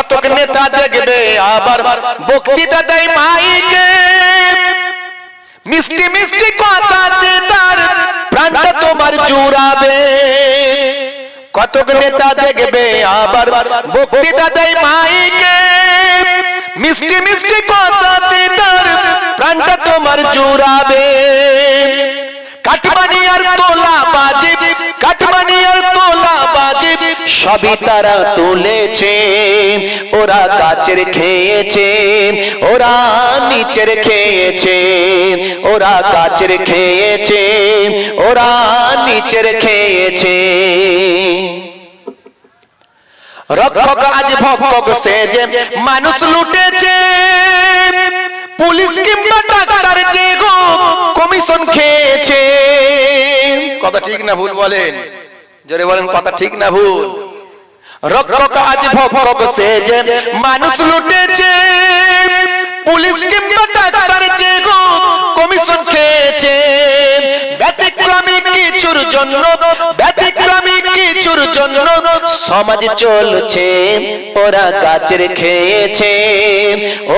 কতক নেতা দেখবে আবার বক্তৃতা দেয় মাইকে, মিষ্টি মিষ্টি কথাতে তার প্রাণটা তোমার জুড়াবে। কতক নেতা দেখবে আবার বক্তৃতা দেয় মাইকে, মিষ্টি মিষ্টি কথাতে তার প্রাণটা তোমার জুড়াবে। কাটমানি আর তোলা বাজি, কাটমানি আর তোলা বাজি সবই তারা তুলেছে। ওরা গাছের খেয়েছে, ওরা নিচের খেয়েছে, ওরা গাছের খেয়েছে, ওরা নিচের খেয়েছে। রক্ষক আজ ভক্ষক সেজে মানুষ লুটেছে, পুলিশ কিংবা ডাক্তার যে গো কমিশন খেয়েছে। কথা ঠিক না ভুল বলেন? জোরে বলেন, কথা ঠিক না ভুল? রক্ষক আজ ভক্ষক সেজে মানুষ লুটেছে, পুলিশ কিংবা ডাক্তার যে গো কমিশন খেয়েছে। ব্যতিক্রমী কিছুর জন্য, ব্যতিক্রমী কিছুর জন্য সমাজ চলছে। ওরা গাছের খেয়েছে,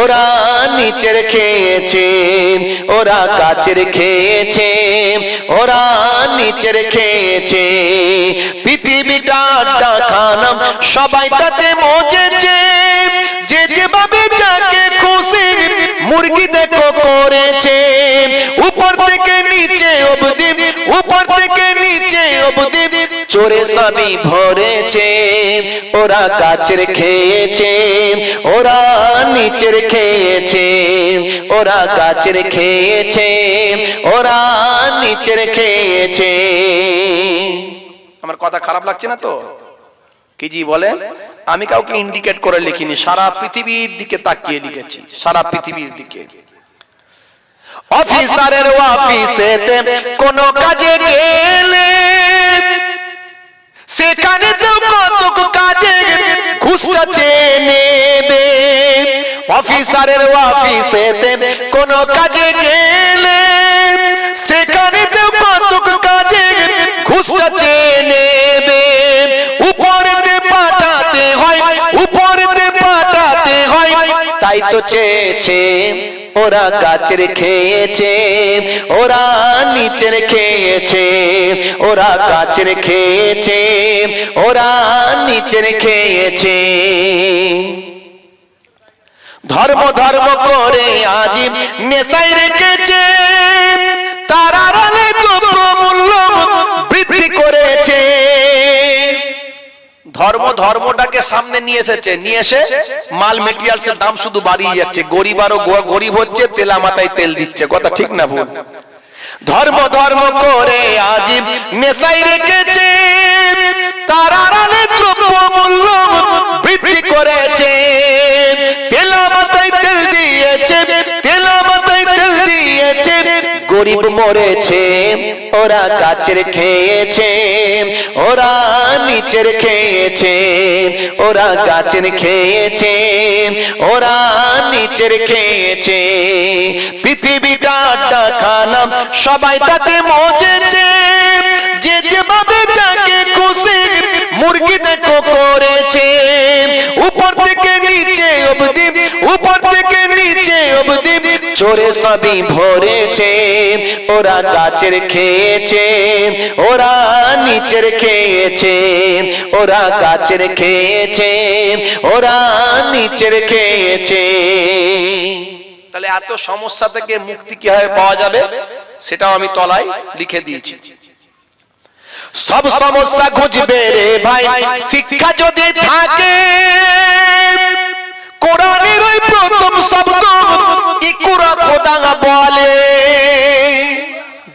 ওরা নিচের খেয়েছে, ওরা গাছের খেয়েছে, ওরা নিচের খেয়েছে। পৃথিবীটা খানা সবাই তাতে মজেছে, যে যেভাবে যাকে খুশি মুরগি দেখো করেছে। উপর থেকে নিচে অবধি, উপর থেকে নিচে অবধি চোরে সবই ভরেছে। ওরা গাছের খেয়েছে, ওরা নিচের খেয়েছে, ওরা গাছের খেয়েছে, ওরা নিচের খেয়েছে। আমার কথা খারাপ লাগছে না তো? কি জি বলেন? আমি কাউকে ইন্ডিকেট করে লিখিনি, সারা পৃথিবীর দিকে তাকিয়ে লিখেছি, সারা পৃথিবীর দিকে। অফিসারের অফিসেতে কোনো কাজে গেলে সেখানে তো কত কাজে ঘুষটা চেয়ে নেবে। অফিসারের অফিসেতে কোনো কাজে গেলে সেখানে তো কত কাজে ঘুষটা চেয়ে নেবে। উপরেতে পাঠাতে হয়, উপরেতে পাঠাতে হয়, তাই তো চেয়েছে। ওরা গাছের খেয়েছে, ওরা নিচের খেয়েছে, ওরা গাছের খেয়েছে, ওরা নিচের খেয়েছে। ধর্ম ধর্ম করে আজ নেশায় রেখেছে, তারা রানে দ্রব্যমূল্য বৃদ্ধি করেছে। ধর্ম ধর্মটাকে সামনে নিয়ে এসেছে, নিয়ে এসে মাল মেটেরিয়ালসের দাম শুধু বাড়িয়ে যাচ্ছে। গরিব আরো গরিব হচ্ছে, তেলা মাথায় তেল দিচ্ছে। কথা ঠিক না ভুল? ধর্ম ধর্ম করে আজ নেশায় রেখেছে, তারা রানে দ্রব্যমূল্য বৃদ্ধি করেছে। তেলা মাথায় তেল দিয়েছে, তেলা মাথায় তেল দিয়েছে, গরিব মরেছে। ওরা গাছের খেয়েছে, ওরা নিচের খেয়েছে, ওরা গাছের খেয়েছে, ওরা নিচের খেয়েছে। পৃথিবীটা খানা সবাই তাতে মজেছে, যে যেভাবে যাকে খুশি মুরগি দেখো করেছে। উপর থেকে নিচে অবধি, উপর থেকে নিচে অবধি চোরে সবই ভরেছে। ওরা গাছের খেয়েছে, ওরা নিচের খেয়েছে, ওরা গাছের খেয়েছে, ওরা নিচের খেয়েছে। তাহলে এত সমস্যা থেকে মুক্তি কিভাবে পাওয়া যাবে সেটাও আমি তলায় লিখে দিয়েছি। সব সমস্যা ঘুচবে রে ভাই শিক্ষা যদি থাকে। কোরআনের ওই প্রথম শব্দ ইকরা খোদা বলে।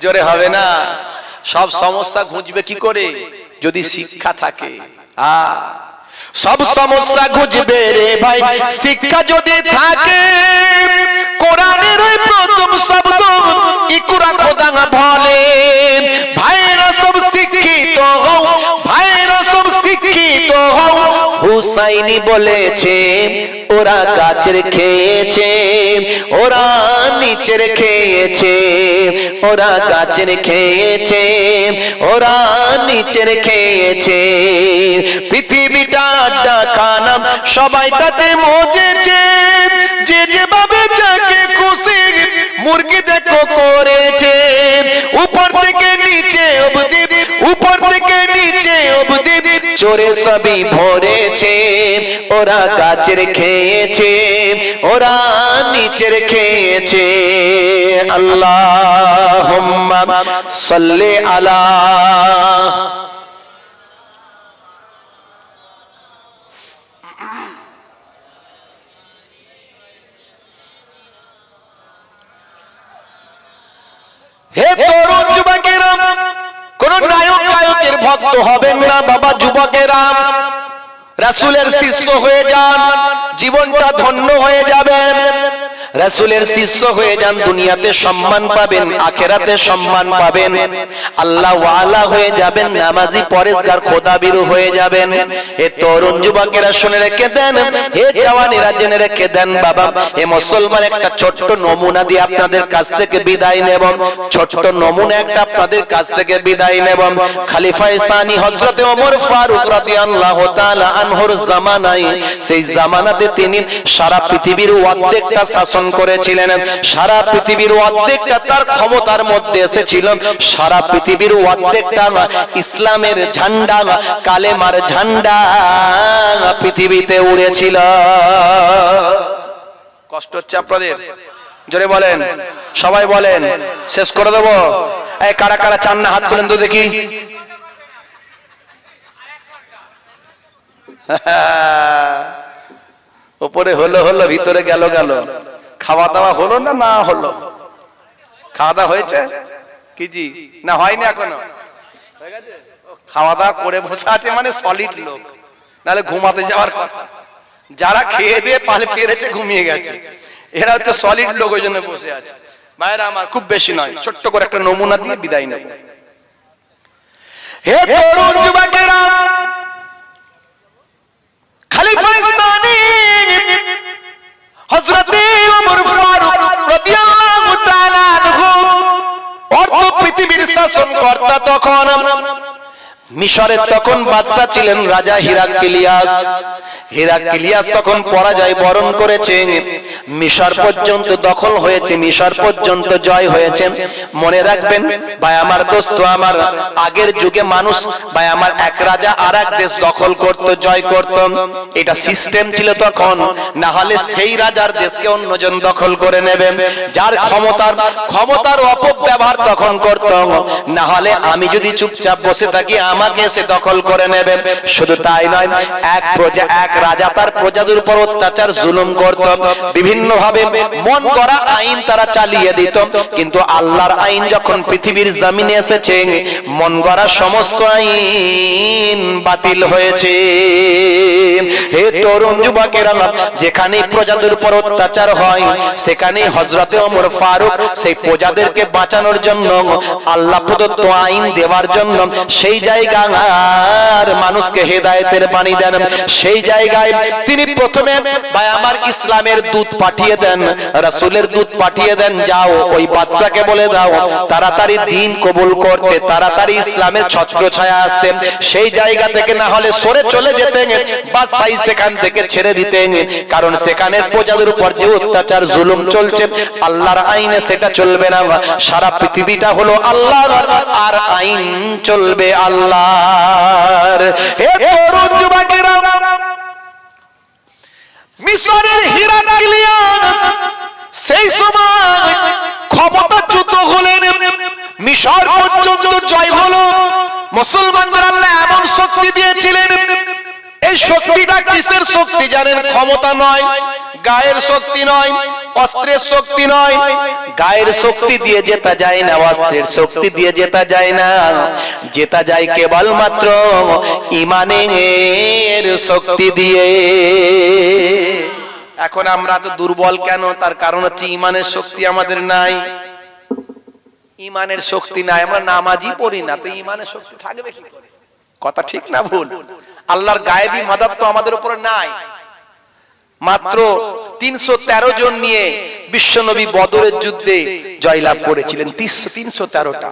জোরে হবে না? সব সমস্যা ঘুচবে কি করে? যদি শিক্ষা থাকে। সব সমস্যা ঘুচবে রে ভাই শিক্ষা যদি থাকে। কোরআনের ওই প্রথম শব্দ ইকরা খোদা বলে। ভাইরা সব শিক্ষিত হও, ভাইরা সব শিক্ষিত হও। হুসাইনি বলেছে ওরা গাছের খেয়েছে, ওরা নিচের খেয়েছে, ওরা গাছের খেয়েছে, ওরা নিচের খেয়েছে। পৃথিবীটা আড্ডা খানা, সবাই তাতে মজেছে, যে যেভাবে যাকে খুশি মুরগি দেখো করেছে। উপর থেকে নিচে অবধি, উপর থেকে নিচে অবধি চোরে সবই ভরেছে। ওরা গাছের খেয়েছে, ওরা নিচের খেয়েছে। আল্লাহুম্মা সাল্লি আলা। হে তরুণ যুবকেরা, কোন নায়ক গায়কের ভক্ত হবেন না বাবা। যুবকেরা রাসূলের শিষ্য হয়ে যান, জীবনটা ধন্য হয়ে যাবে। রাসূলের শিষ্য হয়ে যান, দুনিয়াতে সম্মান পাবেন, আখিরাতে সম্মান পাবেন। আল্লাহ ওয়ালা হয়ে যাবেন, নামাজি পরেশগার খোদাবিরু হয়ে যাবেন। এ তরুণ যুবকেরা শুনে রেখে দেন, হে জওয়ানেরা জেনে রেখে দেন বাবা। এ মুসলমান একটা ছোট্ট নমুনা দিয়ে আপনাদের কাছ থেকে বিদায় নেব। ছোট্ট নমুনা একটা আপনাদের কাছ থেকে বিদায় নেব। খলিফায়ে সানি হযরতে ওমর ফারুক রাদিয়াল্লাহু তাআলা আনহুর জামানায়, সেই জামানাতে তিনি সারা পৃথিবীর অর্ধেকটা শাসন করেছিলেন। সারা পৃথিবীর অর্ধেকটা তার ক্ষমতার মধ্যে এসেছিল। সারা পৃথিবীর অর্ধেকটা ইসলামের ঝান্ডা, কালেমার ঝান্ডা পৃথিবীতে উড়েছিল। কষ্ট হচ্ছে আপনাদের? জোরে বলেন, সবাই বলেন, শেষ করে দেব। এই কারা কারা চান না হাত তুলেন তো দেখি। উপরে হলো হলো, ভিতরে গেল গেল। খাওয়া দাওয়া হলো না না হলো? খাওয়া দাওয়া হয়েছে কি জি? না হয়নি এখনো? খাওয়া দাওয়া করে বসে আছে মানে সলিড লোক, নাহলে ঘুমাতে যাওয়ার কথা। যারা খেয়ে দিয়ে পালে পেরেছে ঘুমিয়ে গেছে, এরা হচ্ছে সলিড লোক, ওই জন্য বসে আছে। ভাইরা আমার, খুব বেশি নয়, ছোট্ট করে একটা নমুনা দিয়ে বিদায় নেব। হে তরুণ যুবকেরা, খলিফায়ে সানি হযরতে ওমর ফারুক রাদিয়াল্লাহু তাআলা আনহু অর্ধ পৃথিবীর শাসনকর্তা। তখন মিশরের তখন বাদশা ছিলেন রাজা হিরাক্লিয়াস। হিরাক্লিয়াস তখন পরাজয় বরণ করেছে, মিশর পর্যন্ত দখল হয়েছে, মিশর পর্যন্ত জয় হয়েছে। মনে রাখবেন ভাই আমার, দোস্ত আমার, আগের যুগে মানুষ ভাই আমার এক রাজা আর এক দেশ দখল করত, জয় করত, এটা সিস্টেম ছিল তখন। না হলে সেই রাজার দেশকে অন্যজন দখল করে নেবে, যার ক্ষমতার অপব্যবহার তখন করত। না হলে আমি যদি চুপচাপ বসে থাকি, আমাকে এসে দখল করে নেবে। শুধু তাই নয়, এক রাজা তার প্রজাদের উপর অত্যাচার জুলুম করত, বিভিন্ন ভাবে মন গড়া আইন তারা চালিয়ে দিত। কিন্তু আল্লাহর আইন যখন পৃথিবীর জমিনে এসেছে, মন গড়া সমস্ত আইন বাতিল হয়েছে। হে তরুণ যুবকেরা, যেখানে প্রজাদের উপর অত্যাচার হয়, সেখানে হযরতে ওমর ফারুক সেই প্রজাদেরকে বাঁচানোর জন্য, আল্লাহ প্রদত্ত আইন দেওয়ার জন্য সেই জায়গার মানুষকে হেদায়েতের বাণী দেন। সেই জায়গায় তিনি প্রথমে ভাই আমার ইসলামের দূত পাঠিয়ে দেন, রাসূলের দূত পাঠিয়ে দেন, যাও ওই বাদশাকে বলে দাও তাড়াতাড়ি দ্বীন কবুল করতে, তাড়াতাড়ি ইসলামের ছত্রছায়া আসতে। সেই জায়গা থেকে না হলে সরে চলে যেতেন, বাদশাই সেখান থেকে ছেড়ে দিতেন। কারণ সেখানের প্রজাদের উপর যে অত্যাচার জুলুম চলছে, আল্লাহর আইনে সেটা চলবে না। সারা পৃথিবীটা হলো আল্লাহর, আর আইন চলবে আল্লাহর। হে তরুণ যুবকেরা, মিশরের হিরাক্লিয়াস সেই সময় ক্ষমতাচ্যুত হলেন, মিশর পর্যন্ত জয় হলো। মুসলমানদের আল্লাহ এমন শক্তি দিয়েছিলেন, এই শক্তিটা কিসের শক্তি জানেন? ক্ষমতা নয়, গায়ের শক্তি নয়, অস্ত্রের শক্তি নয়। গায়ের শক্তি দিয়ে জেতা যায় না, অস্ত্রের শক্তি দিয়ে জেতা যায় না, জেতা যায় কেবলমাত্র ঈমানের শক্তি দিয়ে। এখন আমরা তো দুর্বল কেন? তার কারণ হচ্ছে ঈমানের শক্তি আমাদের নাই। ঈমানের শক্তি নাই, আমরা নামাজই পড়ি না, তো ঈমানের শক্তি থাকবে কি করে? কথা ঠিক না ভুল? আল্লাহর গায়েবী মাদদ তো আমাদের উপরে নাই। মাত্র 313 জন নিয়ে বিশ্বনবী বদরের যুদ্ধে জয়লাভ করেছিলেন। 313টা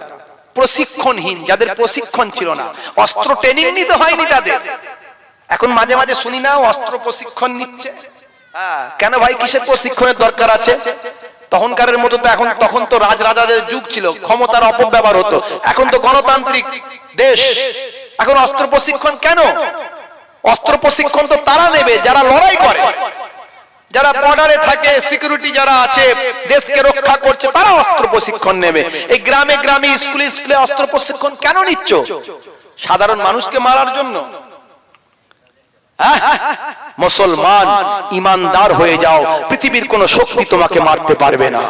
প্রশিক্ষণহীন, যাদের প্রশিক্ষণ ছিল না, অস্ত্র ট্রেনিং নিতে হয়নি তাদের। এখন মাঝে মাঝে শুনি না অস্ত্র প্রশিক্ষণ নিচ্ছে। কেন ভাই, কিসের প্রশিক্ষণের দরকার আছে? তখনকারের মতো তো এখন, তখন তো রাজরাজাদের যুগ ছিল, ক্ষমতার অপব্যবহার হতো। এখন তো গণতান্ত্রিক দেশ, এখন অস্ত্র প্রশিক্ষণ কেন? অস্ত্র প্রশিক্ষণ তো তারা নেবে যারা লড়াই করে, যারা বর্ডারে থাকে, সিকিউরিটি যারা আছে, দেশকে রক্ষা করছে, তারা অস্ত্র প্রশিক্ষণ নেবে। এই গ্রামে গ্রামে, স্কুলে স্কুলে অস্ত্র প্রশিক্ষণ কেন নিচ্ছ? সাধারণ মানুষকে মারার জন্য? মুসলমান ইমানদার হয়ে যাও, পৃথিবীর কোন শক্তি তোমাকে মারতে পারবে না।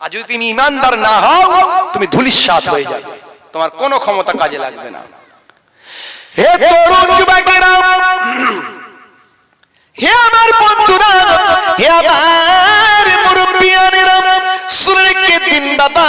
আর যদি তুমি ইমানদার না হও, তুমি ধূলিসাৎ হয়ে যাবে, তোমার কোনো ক্ষমতা কাজে লাগবে না। হে তরুণ যুবকেরা, হে আমার বন্ধুরা, হে আমার মুরব্বিয়ানেরা, শুনে রেখে দিন বাবা,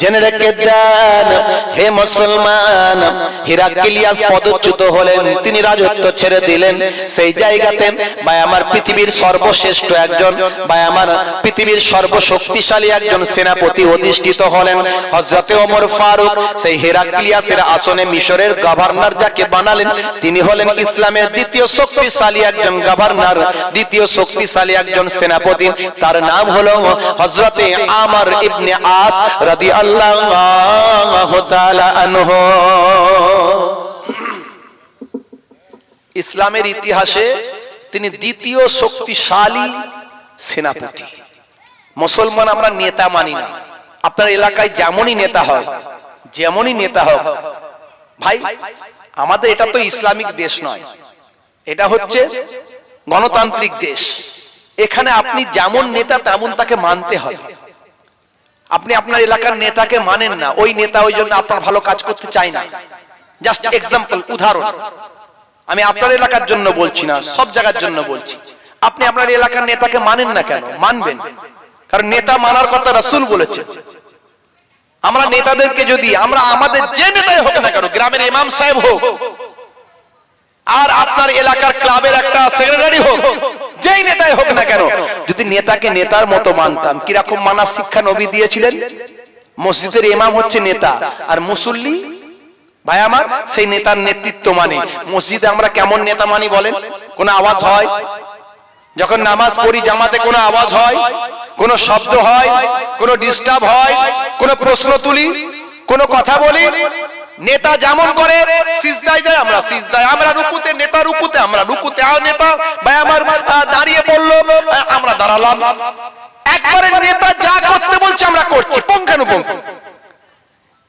জেনে রেখে দেন, হে মুসলমান, হিরাক্লিয়াস পদচ্যুত হলেন, তিনি রাজত্ব ছেড়ে দিলেন। সেই জায়গাতে ভাই আমার পৃথিবীর সর্বশ্রেষ্ঠ একজন, ভাই আমার পৃথিবীর সর্বশক্তিশালী একজন সেনাপতি অধিষ্ঠিত হলেন, হযরতে ওমর ফারুক। সেই হিরাক্লিয়াসের আসনে মিশরের গভর্নর যাকে বানালেন, তিনি হলেন ইসলামের দ্বিতীয় শক্তিশালী একজন গভর্নর, দ্বিতীয় শক্তিশালী একজন সেনাপতি। তার নাম হলো হযরতে আমর ইবনে আস রাদিয়াল্লাহু তাআলা আনহু। ইসলামের ইতিহাসে তিনি দ্বিতীয় শক্তিশালী সেনাপতি। মুসলমান আমরা নেতা মানি না। আপনার এলাকায় যেমনই নেতা হয়, যেমনই নেতা হোক ভাই, আমাদের এটা তো ইসলামিক দেশ নয়, এটা হচ্ছে গণতান্ত্রিক দেশ। এখানে আপনি যেমন নেতা তেমন তাকে মানতে হবে। আপনি আপনার এলাকার নেতাকে মানেন না, ওই নেতা ওই জন্য আপনার ভালো কাজ করতে চায় না। জাস্ট এক্সাম্পল, উদাহরণ। আমি আপনার এলাকার জন্য বলছি না, সব জায়গার জন্য বলছি। আপনি আপনার এলাকার নেতাকে মানেন না কেন? মানবেন, কারণ নেতা মানার কথা রাসূল বলেছে। আমরা নেতাদেরকে যদি, আমরা আমাদের যে নেতাই হোক না কেন, গ্রামের ইমাম সাহেব হোক আর আপনার এলাকার ক্লাবের একটা সেক্রেটারি হোক, যেই নেতাই হোক না কেন, যদি নেতাকে নেতার মতো মানতাম, কিরকম মানার শিক্ষা নবী দিয়েছিলেন? মসজিদের ইমাম হচ্ছে নেতা, আর মুসল্লি ভাই আমার সেই নেতার নেতৃত্ব মানে। মসজিদে আমরা কেমন নেতা মানি বলেন? কোন আওয়াজ হয় যখন নামাজ পড়ি, জামাতে কোনো আওয়াজ হয়, কোন শব্দ হয়, কোন ডিস্টার্ব হয়, কোন প্রশ্ন তুলি, কোন কথা বলি, নেতা যেমন করে সিজদায় যায় আমরা সিজদায়, আমরা রুকুতে নেতা রুকুতে আমরা রুকুতে, আর নেতা ভাই আমার দাঁড়িয়ে পড়লো আমরা দাঁড়ালাম। একবারে নেতা যা করতে বলছে আমরা করছি, পুঙ্খানুপুঙ্খ।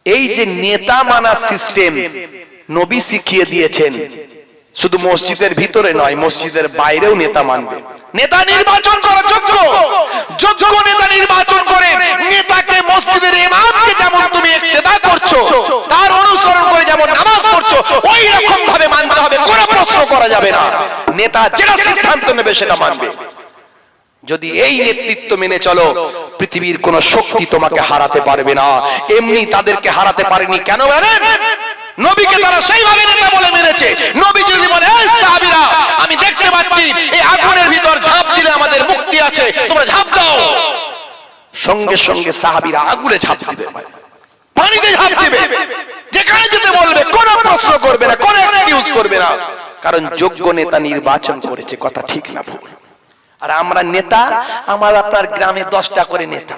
এই যে নেতা মানা সিস্টেম নবী শিখিয়ে দিয়েছেন, শুধু মসজিদের ভিতরে নয়, মসজিদের বাইরেও নেতা মানবে। নেতা নির্বাচন করা যোগ্য, যোগ্য নেতা নির্বাচন করে নেতাকে, মসজিদের ইমামকে যেমন তুমি ইক্তেদা করছো, তার অনুসরণ করে যেমন নামাজ পড়ছো, ওই রকম ভাবে মানতে হবে, কোনো প্রশ্ন করা যাবে না। নেতা যেটা সিদ্ধান্ত নেবে সেটা মানবে। যদি এই নেতৃত্ব মেনে চলো, পৃথিবীর কোন শক্তি তোমাকে হারাতে পারবে না। এমনি তাদেরকে হারাতে পারেনি, কেন জানেন? নবীকে তারা সেইভাবে নেতা বলে মেনেছে। নবী যদি বলে, এই সাহাবীরা, আমি দেখতে পাচ্ছি এই আগুনের ভিতর ঝাঁপ দিলে আমাদের মুক্তি আছে, তোমরা ঝাঁপ দাও, সঙ্গে সঙ্গে সাহাবীরা আগুনে ঝাঁপ দিবে, পানিতে ঝাঁপ দিবে, যেখানে যেতে বলবে, কোনো প্রশ্ন করবে না, কোনো এক্সকিউজ করবে না, কারণ যোগ্য নেতা নির্বাচন করেছে। কথা ঠিক না ভুল? আর আমরা নেতা, আমার আপনার গ্রামে 10টা করে নেতা,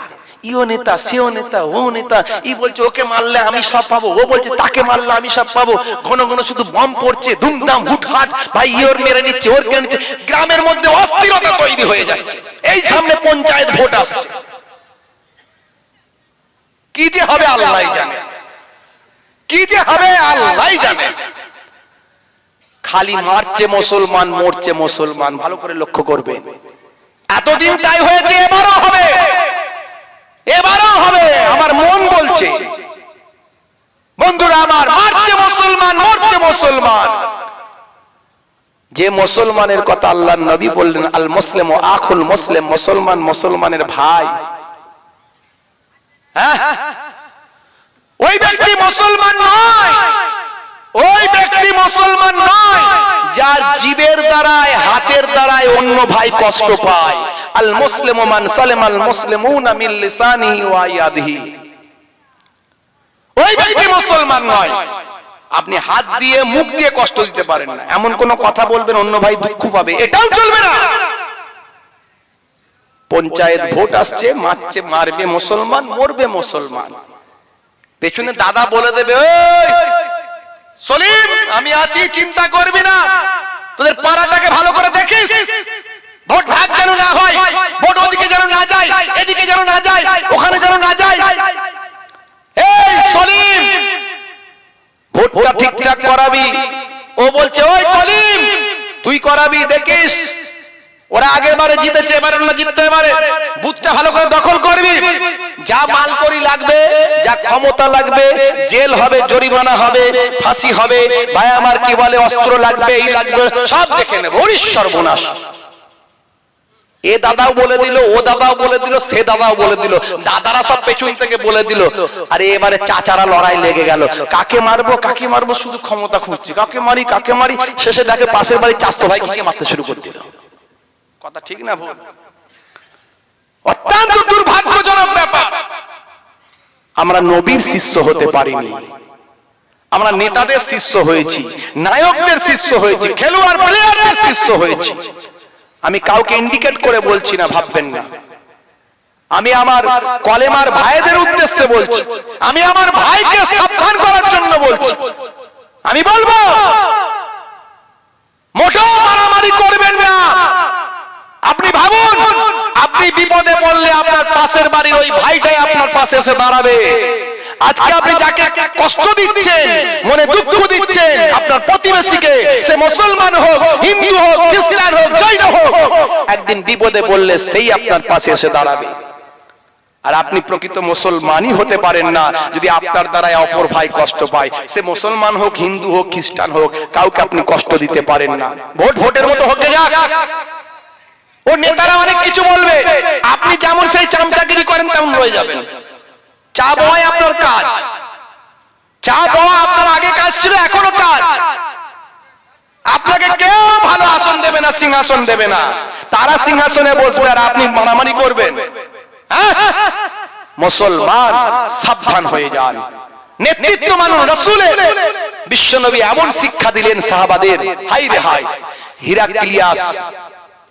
ইও নেতা, সেও নেতা, ও নেতা, ই বলছে ওকে মারলে আমি সব পাবো, ও বলছে তাকে মারলে আমি সব পাবো। ঘন ঘন শুধু বম পড়ছে, ধুমধাম হুটহাট, ভাই ইওর মেরে নিচ্ছে, ওর কেন নিচ্ছে। গ্রামের মধ্যে অস্থিরতা তৈরি হয়ে যাচ্ছে। এই সামনে পঞ্চায়েত ভোট আসছে, কি যে হবে আল্লাহই জানে, কি যে হবে আল্লাহই জানে। খালি মারছে মুসলমান, মরছে মুসলমান। ভালো করে লক্ষ্য করবেন, এতদিন তাই হয়েছে, এবারও হবে, এবারও হবে। আমার মন বলছে, বন্ধুরা আমার, মারছে মুসলমান, মরছে মুসলমান। যে মুসলমানের কথা আল্লাহর নবী বললেন, আল মুসলিমু আখুল মুসলিম, মুসলমান মুসলমানের ভাই, ওই ব্যক্তি মুসলমান নয় ওই ব্যক্তি মুসলমান নয় যার জিবের দ্বারায় হাতের দ্বারায় অন্য ভাই কষ্ট পায়। আল মুসলিমু মান সালামাল মুসলিমুনা মিন লিসানিহি ওয়া ইয়াদিহি। ওই ব্যক্তি মুসলমান নয়। আপনি হাত দিয়ে মুখ দিয়ে কষ্ট দিতে পারেন না, এমন কোন কথা বলবেন অন্য ভাই দুঃখ পাবে, এটাও চলবে না। পঞ্চায়েত ভোট আসছে, মারছে, মারবে মুসলমান, মরবে মুসলমান, পেছনে দাদা বলে দেবে, সলিম আমি আছি, চিন্তা করবি না, তোদের পাড়াটাকে ভালো করে দেখিস, ভোট ভাগ যেন না হয়, ভোট ওদিকে যেন না যায়, এদিকে যেন না যায়, ওখানে যেন না যায়। এই সলিম ভোটটা ঠিকঠাক করাবি। ও বলছে, ওই সলিম তুই করাবি, দেখিস ওরা আগের বারে জিতেছে, এবারে না জিততে পারে, বুথটা ভালো করে দখল করবি, যা মাল করি লাগবে, যা ক্ষমতা লাগবে, জেল হবে, জরিমানা হবে, ফাঁসি হবে, ভাই আমার কি বলে অস্ত্র লাগবে, এই লাগবে, সব দেখে নেব। সর্বনাশ। এ দাদাও বলে দিল, ও দাদাও বলে দিল, সে দাদাও বলে দিল, দাদারা সব পেছন থেকে বলে দিল। আরে এবারে চাচারা লড়াই লেগে গেল, কাকে মারবো কাকে মারবো, শুধু ক্ষমতা খুঁজছি, কাকে মারি কাকে মারি। শেষে দেখে পাশের বাড়ি চাচতো ভাই কি মারতে শুরু করে দিল। কথা ঠিক না ভুল? অত্যন্ত দুর্ভাগ্যজনক ব্যাপার। আমরা নবীর শিষ্য হতে পারিনি, আমরা নেতাদের শিষ্য হয়েছি, নায়কদের শিষ্য হয়েছি, খেলোয়াড় প্লেয়ারদের শিষ্য হয়েছি। আমি কাউকে ইন্ডিকেট করে বলছি না, ভাববেন না। আমি আমার কলেমার ভাইদের উদ্দেশ্যে বলছি, আমি আমার ভাইকে সাবধান করার জন্য বলছি। আমি বলবো মোটেও মারামারি করবেন না। আপনি ভাবুন, আপনি বিপদে পড়লে আপনার পাশের বাড়ির ওই ভাইটাই আপনার পাশে এসে দাঁড়াবে। আজকে আপনি যাকে কষ্ট দিচ্ছেন, মনে দুঃখ দিচ্ছেন, আপনার প্রতিবেশীকে, সে মুসলমান হোক, হিন্দু হোক, খ্রিস্টান হোক, জৈন হোক, একদিন বিপদে পড়লে সেই আপনার পাশে এসে দাঁড়াবে। আর আপনি প্রকৃত মুসলমানই হতে পারেন না যদি আপনার দ্বারা অপর ভাই কষ্ট পায়। সে মুসলমান হোক, হিন্দু হোক, খ্রিস্টান হোক, কাউকে আপনি কষ্ট দিতে পারেন না। ভোট ভোটের মতো হতে যাক, ও নেতারা অনেক কিছু বলবে, আপনি যেমন সেই চামচাগিরি করেন তেমন রয়ে যাবেন। চা বয় আপনার কাজ, চা বওয়া আপনার আগে কাজ ছিল, এখনো কাজ। আপনাকে কেউ ভালো আসন দেবে না, সিংহাসন দেবে না, তারা সিংহাসনে বসবে আর আপনি মারামারি করবেন। মুসলমান সাবধান হয়ে যান, নেতৃত্ব মানুন রাসূলের। বিশ্বনবী এমন শিক্ষা দিলেন সাহাবাদের, হাই রে হাই। হিরাক্লিয়াস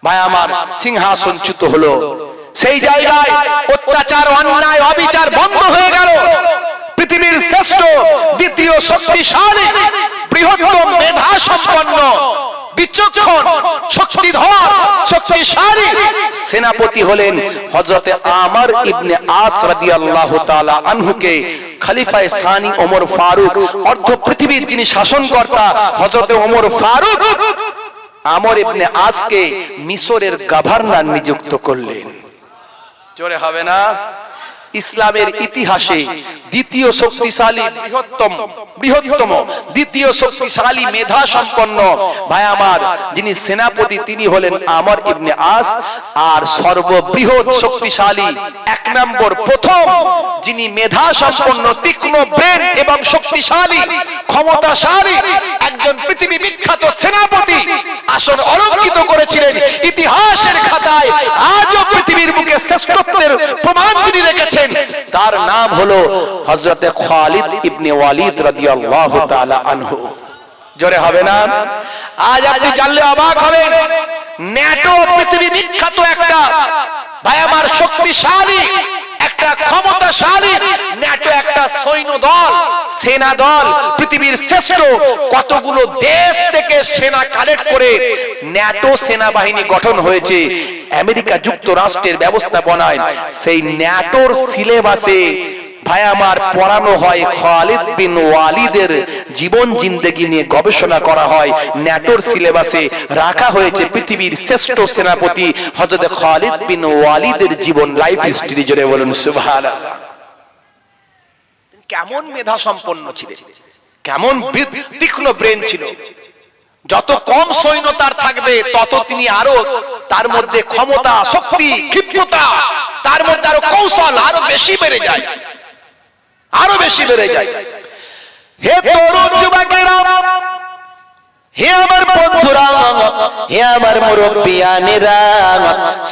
ভাই আমার সিংহাসনচ্যুত হলো, সেই জায়গায় অত্যাচার, অন্যায়, অবিচার বন্ধ হয়ে গেল। পৃথিবীর শ্রেষ্ঠ, দ্বিতীয় শক্তিশালী, বৃহত্তম, মেধা সম্পন্ন, বিচক্ষণ, শক্তিধর, শক্তিশালী সেনাপতি হলেন হযরতে আমর ইবনে আস রাদিয়াল্লাহু তাআলা আনহুকে খলিফায়ে সানি ওমর ফারুক, অর্ধ পৃথিবীর যিনি শাসনকর্তা হযরতে ওমর ফারুক, আমর ইবনে আসকে মিশরের গভর্নর নিযুক্ত করলেন। জোরে হবে না? ইসলামের ইতিহাসে দ্বিতীয় শক্তিশালী, বৃহত্তম, দ্বিতীয় শক্তিশালী, মেধা সম্পন্ন ভাই আমার যিনি সেনাপতি, তিনি হলেন আমর ইবনে আস। আর সর্ববৃহৎ শক্তিশালী, এক নম্বর, প্রথম যিনি মেধা সম্পন্ন, তীক্ষ্ণ ব্রেন এবং শক্তিশালী, ক্ষমতাশালী একজন পৃথিবী বিখ্যাত সেনাপতি আসন অলঙ্কৃত করেছিলেন ইতিহাসের খাতায়। আজও পৃথিবীর বুকে শ্রেষ্ঠত্বের প্রমাণ যিনি রেখেছেন, তার নাম হলো হযরতে খালিদ ইবনে ওয়ালিদ রাদিয়াল্লাহু তাআলা আনহু। জোরে হবে না? আজ আপনি জানলে অবাক হবেন, ন্যাটো পৃথিবী বিখ্যাত একটা ভাই আমার শক্তিশালী, একটা ক্ষমতাশালী ন্যাটো, একটা সৈন্য দল, সেনা দল, পৃথিবীর শ্রেষ্ঠ কতগুলো দেশ থেকে সেনা কালেক্ট করে ন্যাটো সেনাবাহিনী গঠন হয়েছে। আমেরিকা যুক্তরাষ্ট্রের ব্যবস্থাপনায় সেই ন্যাটোর সিলেবাসে ভাই আমার পড়ানো হয়, খালিদ বিন ওয়ালিদের জীবন জিন্দেগি নিয়ে গবেষণা করা হয়। ন্যাটোর সিলেবাসে রাখা হয়েছে পৃথিবীর শ্রেষ্ঠ সেনাপতি হযরত খালিদ বিন ওয়ালিদের জীবন, লাইফ হিস্ট্রি। জোরে বলুন সুবহানাল্লাহ। কেমন মেধা সম্পন্ন ছিলেন, কেমন তীক্ষ্ণ ব্রেন ছিল। যত কম সৈন্য তার থাকবে, তত তিনি আরো তার মধ্যে ক্ষমতা, শক্তি, ক্ষিপ্রতা, তার মধ্যে আরো কৌশল আরো বেশি বেড়ে যায়, আরো বেশি বেড়ে যায়। হে তরুণ যুবকেরা, হে আমার বন্ধুরা, হে আমার মুরব্বিয়ানেরা,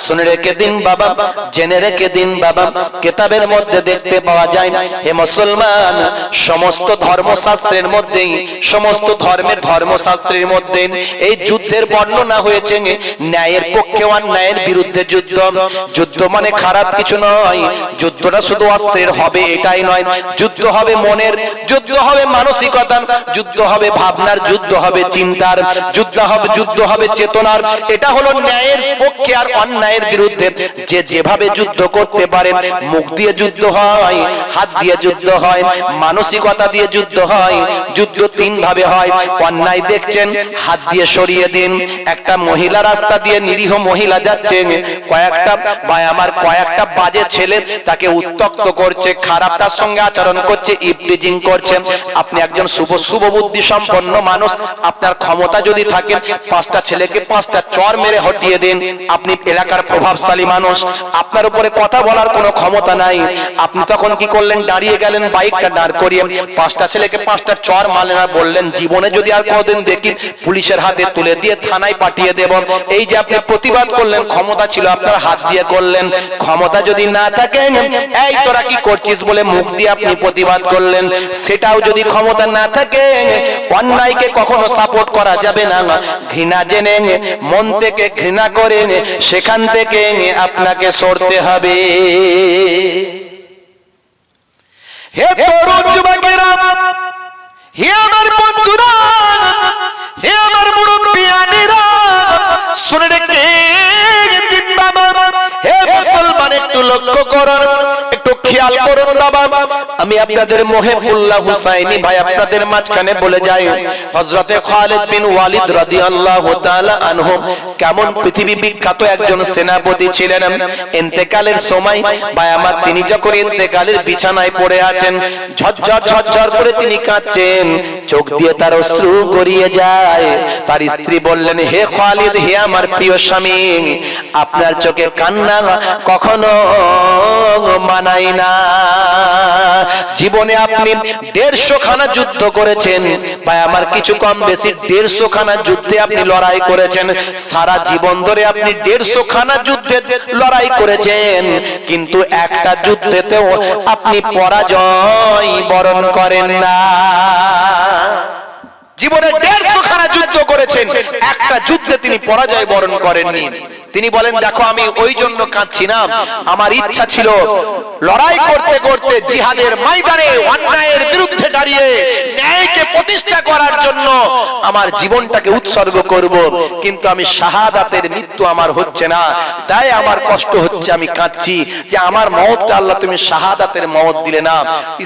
শুনে রেখে দিন বাবা, জেনে রেখে দিন বাবা, কিতাবের মধ্যে দেখতে পাওয়া যায়, হে মুসলমান, সমস্ত ধর্মশাস্ত্রের মধ্যে, সমস্ত ধর্মের ধর্মশাস্ত্রের মধ্যে এই যুদ্ধের বর্ণনা হয়েছে। ন্যায়ের পক্ষে অন্যায়ের বিরুদ্ধে যুদ্ধ। যুদ্ধ মানে খারাপ কিছু নয়, যুদ্ধটা শুধু অস্ত্রের হবে এটাই নয়, যুদ্ধ হবে মনের, যুদ্ধ হবে মানসিকতার, যুদ্ধ হবে ভাবনার, যুদ্ধ হবে চিন্তা, যুদ্ধ হবে চেতনার। এটা হলো ন্যায়ের পক্ষে আর অন্যায়ের বিরুদ্ধে। যে যেভাবে যুদ্ধ করতে পারে, মুখ দিয়ে যুদ্ধ হয়, হাত দিয়ে যুদ্ধ হয়, মানসিকতা দিয়ে যুদ্ধ হয়। যুদ্ধ তিন ভাবে হয়। অন্যায় দেখছেন, হাত দিয়ে সরিয়ে দিন। একটা মহিলা রাস্তা দিয়ে, নিরীহ মহিলা যাচ্ছে, কয়েকটা বাজে ছেলে তাকে উত্ত্যক্ত করছে, খারাপ তার সঙ্গে আচরণ করছে, ইভটিজিং করছে। আপনি একজন শুভ বুদ্ধি সম্পন্ন মানুষ, আপনার ক্ষমতা যদি থাকে, পাঁচটা ছেলেকে পাঁচটা চর মেরে হটিয়ে দিন। আপনি এলাকার প্রভাবশালী মানুষ, আপনার উপরে কথা বলার কোনো ক্ষমতা নাই। আপনি তখন কি করলেন? দাঁড়িয়ে গেলেন, বাইকটা দাঁড় করিয়ে পাঁচটা ছেলেকে পাঁচটা চর মারলেন আর বললেন, জীবনে যদি আর কোনোদিন দেখি পুলিশের হাতে তুলে দিয়ে থানায় পাঠিয়ে দেব। এই যে আপনি প্রতিবাদ করলেন, ক্ষমতা ছিল আপনার, হাত দিয়ে করলেন। ক্ষমতা যদি না থাকে, এই তোরা কি করছিস বলে মুখ দিয়ে আপনি প্রতিবাদ করলেন। সেটাও যদি ক্ষমতা না থাকে, অন্যায়কে কখনো সাপোর্ট করা যাবে না। ঘৃণা জেনে, মন থেকে ঘৃণা করে, সেখান থেকে আপনাকে সরতে হবে। হে তরুণ যুবকেরা, হে আমার বন্ধুরা, হে আমার মুরব্বিয়ানেরা, শুনে রেখে দিন বাবা, হে মুসলমান, একটু লক্ষ্য করুন, একটু খেয়াল করুন বাবা। আমি আপনাদের মুহিবুল্লাহ হুসাইনি ভাই আপনাদের মাঝখানে বলে যাই, হযরতে খালিদ বিন ওয়ালিদ রাদিয়াল্লাহু তাআলা আনহু কেমন পৃথিবী বিখ্যাত একজন সেনাপতি ছিলেন। ইন্তেকালের সময় ভাই আমার, তিনি যখন ইন্তেকালের বিছানায় পড়ে আছেন, ঝরঝর করে তিনি কাঁদছেন, চোখ দিয়ে তার অশ্রু গড়িয়ে যায়। তার স্ত্রী বললেন, হে খালিদ, হে আমার প্রিয় স্বামী, আপনার চোখে কান্না কখনো মানায় না। জীবনে আপনি 150 খানা যুদ্ধ করেছেন ভাই আমার, কিছু কম বেশি 150 খানা যুদ্ধে আপনি লড়াই করেছেন। সারা জীবন ধরে আপনি 150 খানা যুদ্ধে লড়াই করেছেন, কিন্তু একটা যুদ্ধেতেও আপনি পরাজয় বরণ করেন না। জীবনে 150 খানা যুদ্ধ করেছেন, একটা যুদ্ধে তিনি পরাজয় বরণ করেননি। তিনি বলেন, দেখো আমি ওই জন্য কাঁদছি না, আমার ইচ্ছা ছিল লড়াই করতে করতে জিহাদের ময়দানে অন্যায়ের বিরুদ্ধে দাঁড়িয়ে ন্যায়কে প্রতিষ্ঠা করার জন্য আমার জীবনটাকে উৎসর্গ করব, কিন্তু আমি শাহাদাতের মৃত্যু আমার হচ্ছে না, তাই আমার কষ্ট হচ্ছে, আমি কাঁদছি যে আমার মওতটা আল্লাহ তুমি শাহাদাতের মওত দিলে না।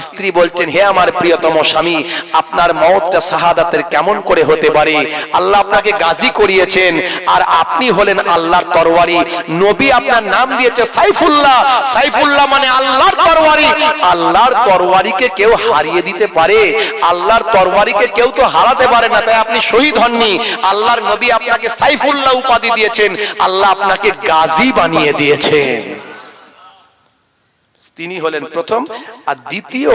স্ত্রী বলছেন, হে আমার প্রিয়তম স্বামী, আপনার মওতটা শাহাদাতের কেমন করে হতে পারে? আল্লাহ আপনাকে গাজী করিয়েছেন, আর আপনি হলেন আল্লাহর তরবারি। নবী আপনার নাম দিয়েছে সাইফুল্লাহ। সাইফুল্লাহ মানে আল্লাহর তরবারি। আল্লাহর তরবারিকে কেউ হারিয়ে দিতে পারে? আল্লাহর তরবারিকে কেউ তো হারাতে পারে না, তাই আপনি শহীদ হননি। আল্লাহর নবী আপনাকে সাইফুল্লাহ উপাধি দিয়েছেন, আল্লাহ আপনাকে গাজী বানিয়ে দিয়েছেন। তিনি হলেন প্রথম। আর দ্বিতীয়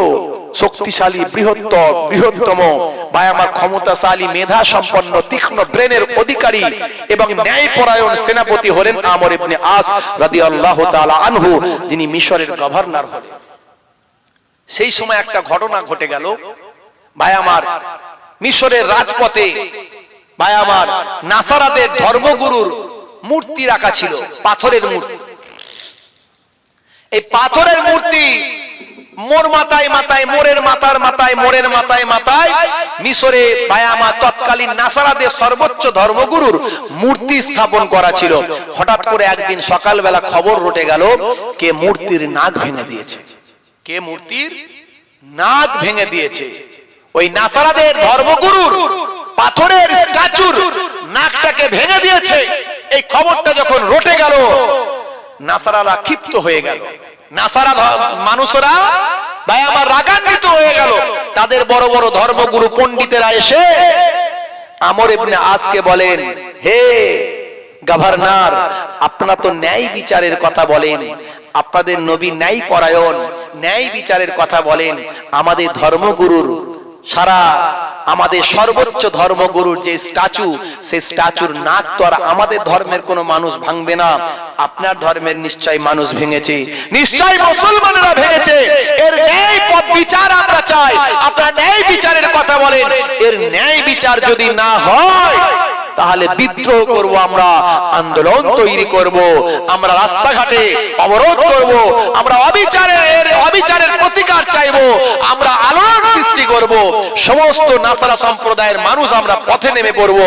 শক্তিশালী, বৃহত্তম ভাই আমার, ক্ষমতাশালী, মেধা সম্পন্ন, তীক্ষ্ণ ব্রেনের অধিকারী এবং ন্যায়পরায়ণ সেনাপতি হলেন আমর ইবনে আস রাদিয়াল্লাহু তাআলা আনহু, যিনি মিশরের গভর্নর হলেন। সেই সময় একটা ঘটনা ঘটে গেল ভাই আমার, মিশরের রাজপথে ভাই আমার নাসারাদের ধর্মগুরুর মূর্তি রাখা ছিল, পাথরের মূর্তি। এই পাথরের মূর্তি মোর মাথায় মাথায়, মোরের মাথার মাথায়, মোরের মাথায় মাথায় মিশরে বায়ামা তৎকালীন নাসারাদের সর্বোচ্চ ধর্মগুরুর মূর্তি স্থাপন করা ছিল। হঠাৎ করে একদিন সকালবেলা খবর রটে গেল, কে মূর্তির নাক ভেঙে দিয়েছে। কে মূর্তির নাক ভেঙে দিয়েছে? ওই নাসারাদের ধর্মগুরুর পাথরের স্ট্যাচুর নাকটাকে ভেঙে দিয়েছে। এই খবরটা যখন রটে গেল, নাসারারা ক্ষিপ্ত হয়ে গেল, নাসারা মানুষরা ভাই আমার রাগান্বিত হয়ে গেল। তাদের বড় বড় ধর্মগুরু পণ্ডিতেরা এসে আমর ইবনে আসকে বলেন, হে গভর্নর, আপনারা তো ন্যায় বিচারের কথা বলেন, আপনাদের নবী ন্যায় পরায়ণ, ন্যায় বিচারের কথা বলেন, আমাদের ধর্মগুরুর সারা আমাদের সর্বোচ্চ ধর্মগুরুর যে স্ট্যাচু, সেই স্ট্যাচুর নাক তো আর আমাদের ধর্মের কোনো মানুষ ভাঙবে না, আপনার ধর্মের নিশ্চয় মানুষ ভেঙেছে, নিশ্চয় মুসলমানরা ভেঙেছে। এর ন্যায় বিচার আমরা চাই। আপনার ন্যায় বিচারের কথা বলেন, এর ন্যায় বিচার যদি না হয় তাহলে বিদ্রোহ করব, আমরা আন্দোলন তৈরি করব, আমরা রাস্তাঘাটে অবরোধ করব, আমরা অবিচারের প্রতিকার চাইব, আমরা আলোড়ন সৃষ্টি করব, সমস্ত নাসারা সম্প্রদায়ের মানুষ আমরা পথে নেমে পড়ব।